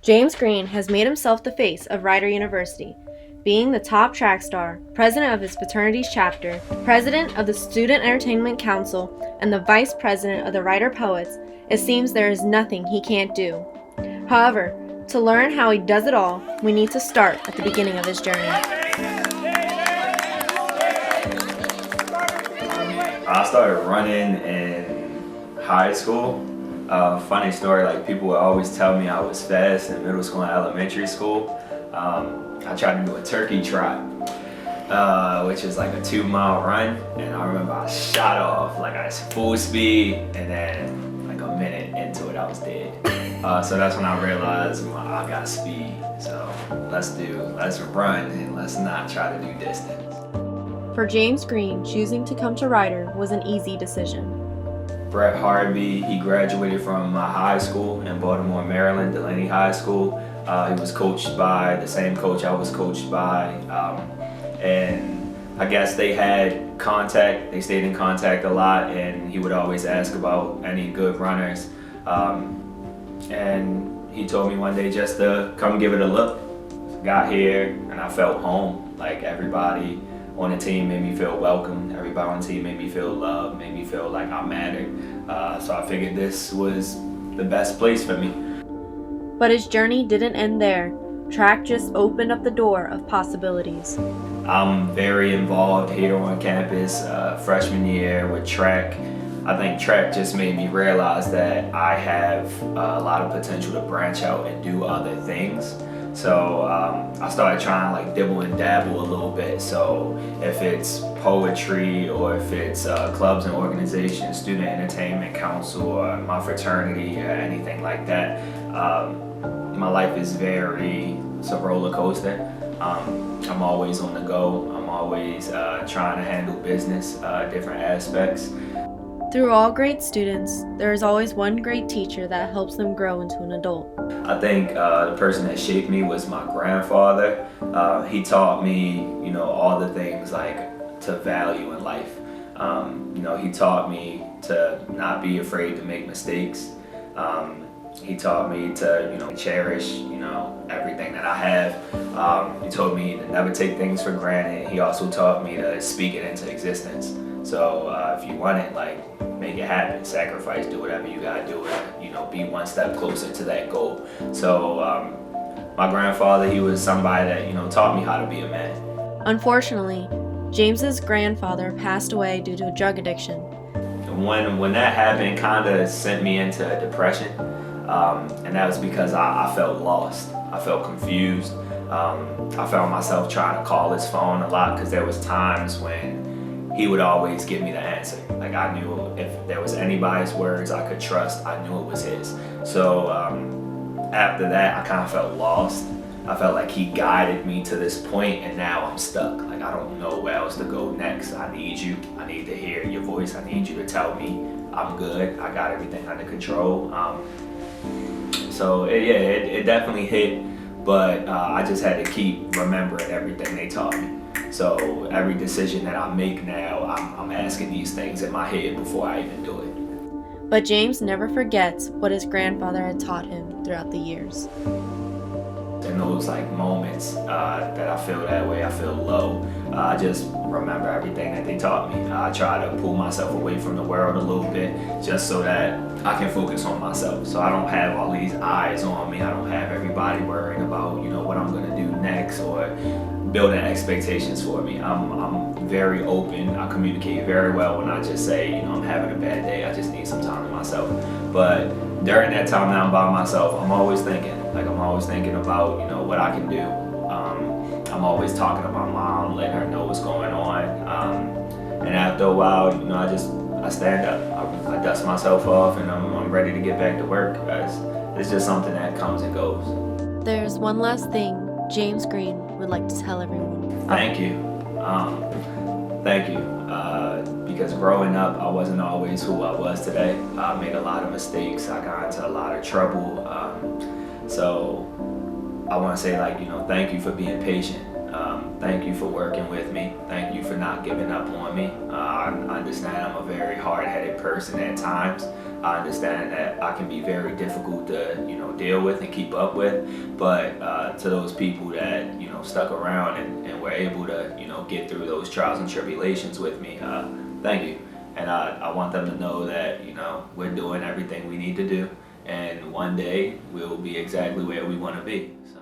James Green has made himself the face of Rider University, being the top track star, president of his fraternity's chapter, president of the Student Entertainment Council, and the vice president of the Rider Poets. It seems there is nothing he can't do. However, to learn how he does it all, we need to start at the beginning of his journey. I started running in high school. Funny story, like people would always tell me I was fast in middle school and elementary school. I tried to do a turkey trot, which is like a 2-mile run, and I remember I shot off like I was full speed, and then like a minute into it I was dead. So that's when I realized, well, I got speed, so let's run and let's not try to do distance. For James Green, choosing to come to Rider was an easy decision. Brett Harvey, he graduated from my high school in Baltimore, Maryland, Delaney High School. He was coached by the same coach I was coached by, and I guess they had contact. They stayed in contact a lot, and he would always ask about any good runners. And he told me one day just to come give it a look. Got here, and I felt home. Like everybody on the team made me feel welcome. Everybody on the team made me feel loved, made me feel like I mattered. So I figured this was the best place for me. But his journey didn't end there. Track just opened up the door of possibilities. I'm very involved here on campus. Freshman year with track, I think track just made me realize that I have a lot of potential to branch out and do other things. So I started trying to like dibble and dabble a little bit. So if it's poetry or if it's clubs and organizations, student entertainment council, or my fraternity or anything like that, my life is it's a roller coaster. I'm always on the go. I'm always trying to handle business, different aspects. Through all great students, there is always one great teacher that helps them grow into an adult. I think the person that shaped me was my grandfather. He taught me, all the things like to value in life. He taught me to not be afraid to make mistakes. He taught me to, cherish, everything that I have. He told me to never take things for granted. He also taught me to speak it into existence. So if you want it, make it happen, sacrifice, do whatever you gotta do, be one step closer to that goal. So my grandfather, he was somebody that, taught me how to be a man. Unfortunately, James's grandfather passed away due to drug addiction. When that happened, kind of sent me into a depression, and that was because I felt lost. I felt confused. I found myself trying to call his phone a lot because there was times when he would always give me the answer. Like I knew if there was anybody's words I could trust, I knew it was his. So after that, I kind of felt lost. I felt like he guided me to this point, and now I'm stuck. Like I don't know where else to go next. I need you. I need to hear your voice. I need you to tell me I'm good. I got everything under control. So it definitely hit, but I just had to keep remembering everything they taught me. So every decision that I make now, I'm asking these things in my head before I even do it. But James never forgets what his grandfather had taught him throughout the years. In those moments that I feel that way, I feel low, I just remember everything that they taught me. I try to pull myself away from the world a little bit just so that I can focus on myself. So I don't have all these eyes on me. I don't have everybody worrying about, what I'm gonna do next or building expectations for me. I'm very open. I communicate very well when I just say, I'm having a bad day. I just need some time to myself. But during that time that I'm by myself, I'm always thinking. I'm always thinking about, what I can do. I'm always talking to my mom, letting her know what's going on. And after a while, I stand up. I dust myself off, and I'm ready to get back to work. It's just something that comes and goes. There's one last thing James Green would like to tell everyone. Thank you. Thank you. Because growing up, I wasn't always who I was today. I made a lot of mistakes. I got into a lot of trouble. So I want to say, thank you for being patient. Thank you for working with me. Thank you for not giving up on me. I understand I'm a very hard-headed person at times. I understand that I can be very difficult to, deal with and keep up with. But to those people that, stuck around and were able to, get through those trials and tribulations with me, thank you. And I want them to know that, we're doing everything we need to do. And one day we'll be exactly where we want to be. So.